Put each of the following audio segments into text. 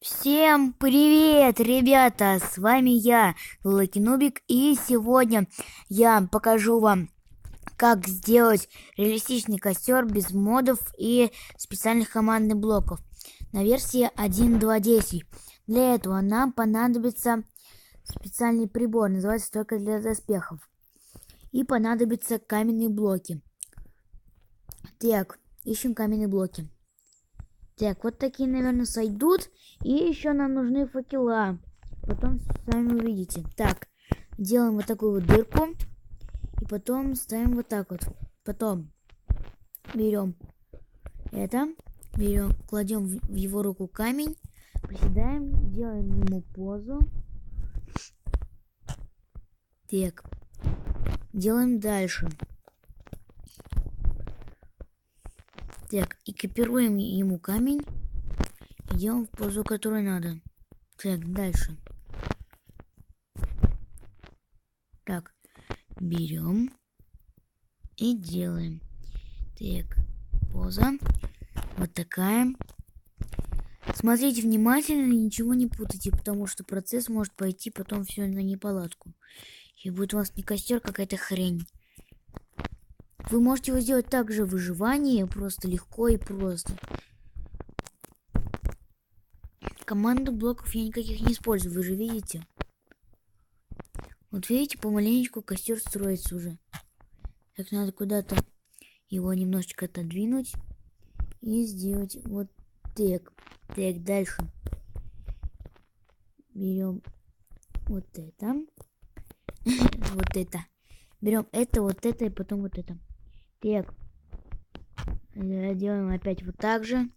Всем привет, ребята! С вами я, Лакинубик, и сегодня я покажу вам, как сделать реалистичный костер без модов и специальных командных блоков на версии 1.2.10. Для этого нам понадобится специальный прибор, называется только для доспехов, и понадобятся каменные блоки. Так, ищем каменные блоки. Так, вот такие, наверное, сойдут. И еще нам нужны факела. Потом сами увидите. Так, делаем вот такую вот дырку. И потом ставим вот так вот. Потом берем это. Берем, кладем в его руку камень. Приседаем, делаем ему позу. Так, делаем дальше. Так, и копируем ему камень. Идем в позу, которую надо. Так, дальше. Так, берем и делаем. Так, поза. Вот такая. Смотрите внимательно и ничего не путайте, потому что процесс может пойти потом все на неполадку. И будет у вас не костер, какая-то хрень. Вы можете его сделать также в выживании, просто легко и просто. Команду блоков я никаких не использую, вы же видите. Вот видите, помаленечку костер строится уже. Так надо куда-то его немножечко отодвинуть и сделать вот так. Так, дальше. Берем вот это. Вот это. Берем это, вот это и потом вот это. Так. Делаем опять вот так же.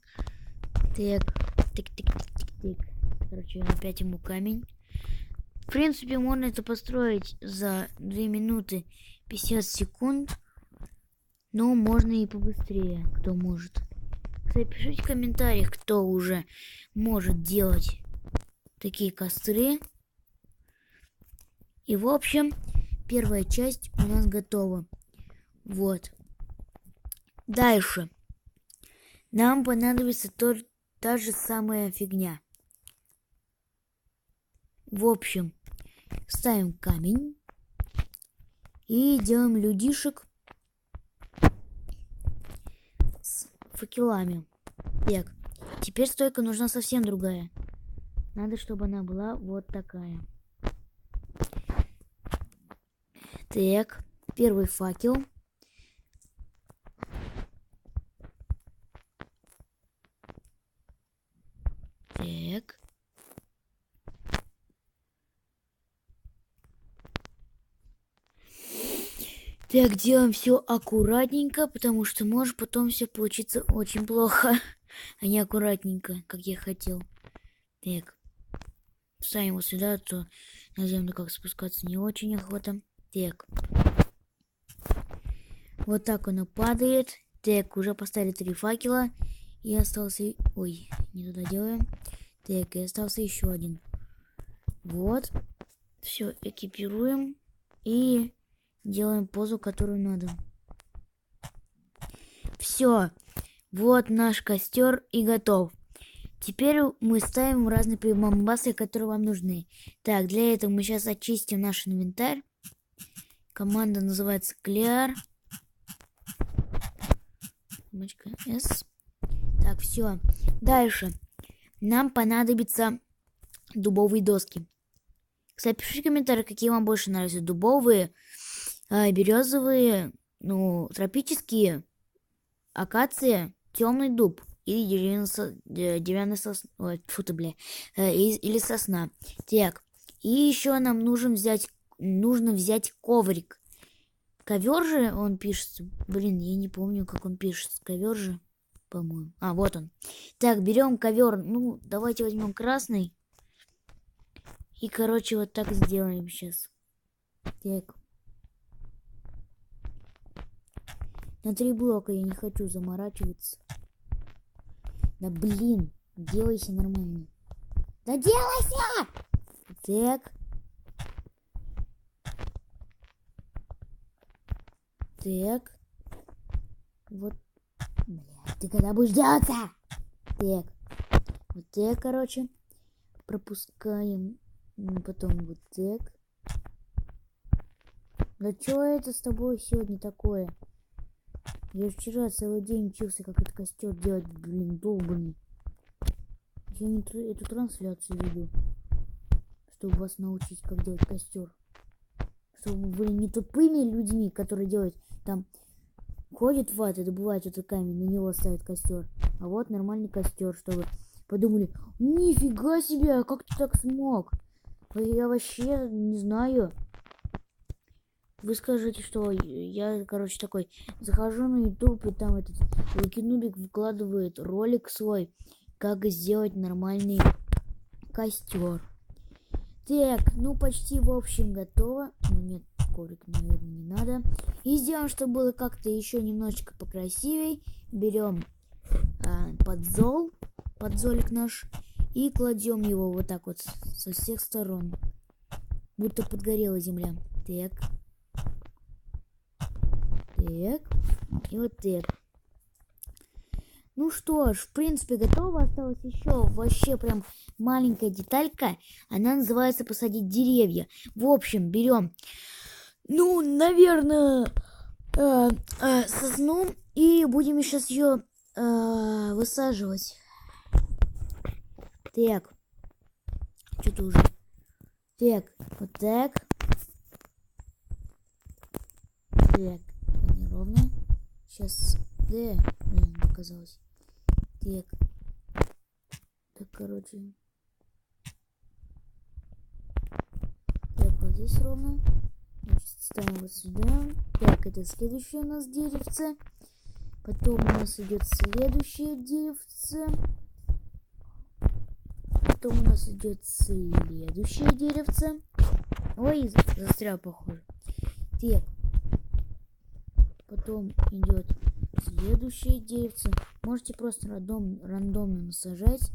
Так. Тик-тик-тик-тик-тик. Короче, опять ему камень. В принципе, можно это построить за 2 минуты 50 секунд. Но можно и побыстрее, кто может. Кстати, пишите в комментариях, кто уже может делать такие костры. И в общем, первая часть у нас готова. Вот. Дальше. Нам понадобится та же самая фигня. В общем, ставим камень и делаем людишек с факелами. Так, теперь стойка нужна совсем другая. Надо, чтобы она была вот такая. Так, первый факел. Так. Так, делаем все аккуратненько, потому что может потом все получиться очень плохо, а не аккуратненько, как я хотел. Так, ставим его сюда, а то на землю как спускаться не очень охота. Так. Вот так оно падает. Так, уже поставили 3 факела. И остался... Ой, не туда делаем. Так, и остался еще один. Вот. Все, экипируем. И делаем позу, которую надо. Все. Вот наш костер и готов. Теперь мы ставим разные прибамбасы, которые вам нужны. Так, для этого мы сейчас очистим наш инвентарь. Команда называется Clear. S. Так, все. Дальше. Нам понадобятся дубовые доски. Кстати, пишите в комментариях, какие вам больше нравятся. Дубовые, березовые, тропические, акация, темный дуб или деревянный сосна. Ой, фу ты, бля. Или сосна. Так. И еще нам нужно взять коврик. Ковер же он пишется. Блин, я не помню, как он пишется. Ковер же, по-моему. А, вот он. Так, берем ковер. Ну, давайте возьмем красный. И, короче, вот так сделаем сейчас. Так. На 3 блока я не хочу заморачиваться. Да блин, делайся нормально. Да делайся! Так. Так. Вот. Бля, ты когда будешь делаться? Так. Вот так, короче. Пропускаем. Потом вот так. Да что это с тобой сегодня такое? Я вчера целый день учился, как этот костер делать, блин, долбанный. Я не эту трансляцию веду, чтобы вас научить, как делать костер. Чтобы вы были не тупыми людьми, которые делают там, ходят в ад и добывают этот камень, на него ставят костер. А вот нормальный костер, чтобы подумали, нифига себе, как ты так смог? Я вообще не знаю. Вы скажете, что я, короче, такой, захожу на YouTube, и там этот Лукинубик выкладывает ролик свой, как сделать нормальный костер. Так, ну почти, в общем, готово. Ну нет, коврик, наверное, не надо. И сделаем, чтобы было как-то еще немножечко покрасивей. Берем подзолик наш, и кладем его вот так вот со всех сторон. Будто подгорела земля. Так. Так. И вот так. Ну что ж, в принципе, готово. Осталось еще вообще прям маленькая деталька. Она называется посадить деревья. В общем, берем, ну, наверное, сосну. И будем сейчас ее высаживать. Так. Что-то уже. Так, вот так. Так, неровно. Сейчас, да, блин, оказалось. Так. Так, короче. Так, вот здесь ровно. Значит, ставим вот сюда. Так, это следующее у нас деревце. Потом у нас идет следующее деревце. Потом у нас идет следующее деревце. Ой, застрял, похоже. Так. Потом идет следующее деревце. Можете просто рандомно насажать.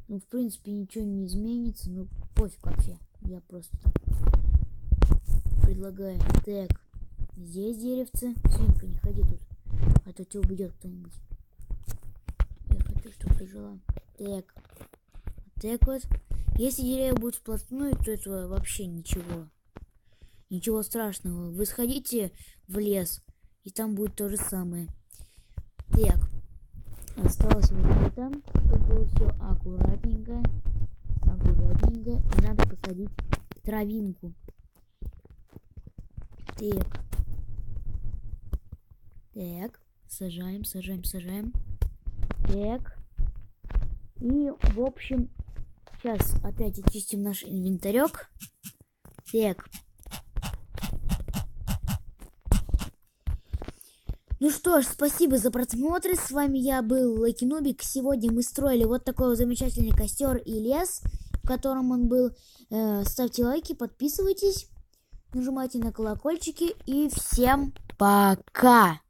Ну, в принципе, ничего не изменится. Ну, пофиг вообще. Я просто предлагаю. Так, здесь деревце. Свинка, не ходи тут. А то тебя убьет кто-нибудь. Я хочу, чтобы ты жила. Так. Так вот. Если деревья будут вплотную, то это вообще ничего. Ничего страшного. Вы сходите в лес, и там будет то же самое. Так. Осталось вот это, чтобы было все аккуратненько. Аккуратненько. И надо посадить травинку. Так. Так. Сажаем, сажаем, сажаем. Так. И, в общем, сейчас опять очистим наш инвентарек. Так. Ну что ж, спасибо за просмотр. С вами я был Лукинубик. Сегодня мы строили вот такой вот замечательный костер и лес, в котором он был. Ставьте лайки, подписывайтесь, нажимайте на колокольчики и всем пока!